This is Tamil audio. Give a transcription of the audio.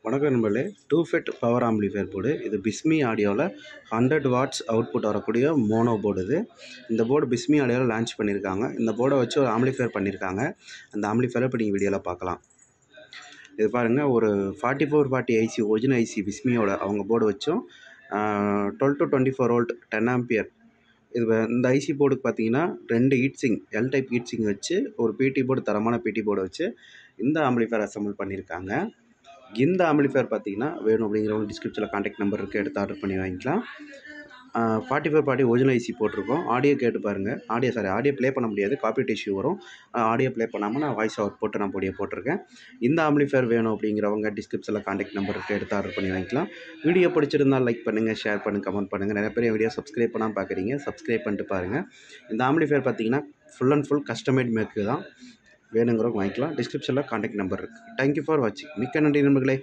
வணக்கம் நண்பர்களே. 2 FET பவர் ஆம்பிளிஃபையர் போர்டு. இது பிஸ்மி ஆடியோவில் 100 வாட்ஸ் அவுட்புட் வரக்கூடிய மோனோ போர்டு இது. இந்த போர்டு பிஸ்மி ஆடியோவில் லான்ச் பண்ணியிருக்காங்க. இந்த போர்டை வச்சு ஒரு ஆம்பிளிஃபையர் பண்ணியிருக்காங்க. அந்த ஆம்பிளிஃபையரை இப்போ நீங்கள் வீடியோவில் பார்க்கலாம். இது பாருங்கள், ஒரு 4440 ஐசி ஒரிஜினல் ஐசி பிஸ்மியோட அவங்க போர்டு வச்சும் 12 to 24 வோல்ட் 10 ஆம்பியர் இந்த ஐசி போர்டுக்கு பார்த்தீங்கன்னா 2 ஹீட்சிங் எல் டைப் ஹீட்சிங் வச்சு ஒரு பிடி போர்டு, தரமான பிடி போர்டு வச்சு இந்த ஆம்பிளிஃபையர் அசம்பிள் பண்ணியிருக்காங்க. இந்த ஆம்பிளிஃபையர் பார்த்தீங்கன்னா வேணும் அப்படிங்கிறவங்க டிஸ்கிரிப்ஷனில் கான்டாக்ட் நம்பர் இருக்குது, எடுத்து ஆர்டர் பண்ணி வாங்கிக்கலாம். 4440 ஒரிஜினல் ஐசி போட்டிருக்கோம். ஆடியோ கேட்டு பாருங்கள். ஆடியோ ப்ளே பண்ண முடியாது, காப்பிரைட் இஷ்யூ வரும். ஆடியோ ப்ளே பண்ணாமல் நான் வாய்ஸ் அவுட் போட்டு நான் போட்டிருக்கேன். இந்த ஆம்பிளிஃபையர் வேணும் அப்படிங்கிறவங்க டிஸ்கிரிப்ஷனில் கான்டாக்ட் நம்பர் இருக்குது, எடுத்து ஆர்டர் பண்ணி வாங்கிக்கலாம். வீடியோ பிடிச்சிருந்தால் லைக் பண்ணுங்கள், ஷேர் பண்ணுங்கள், கமெண்ட் பண்ணுங்கள். நிறைய பேர் வீடியோ சப்ஸ்கிரைப் பண்ணாமல் பார்க்குறீங்க, சப்ஸ்கிரைப் பண்ணிட்டு பாருங்கள். இந்த ஆம்பிளிஃபையர் பார்த்தீங்கன்னா ஃபுல் அண்ட் ஃபுல் கஸ்டமைட் மேக்கு தான். வேணுங்கிறவங்க வாங்கிக்கலாம். டிஸ்கிரிப்ஷனில் கான்டாக்ட் நம்பர் இருக்குது. தேங்க்யூ ஃபார் வாட்சிங். மிக்க நன்றி நண்பர்களே.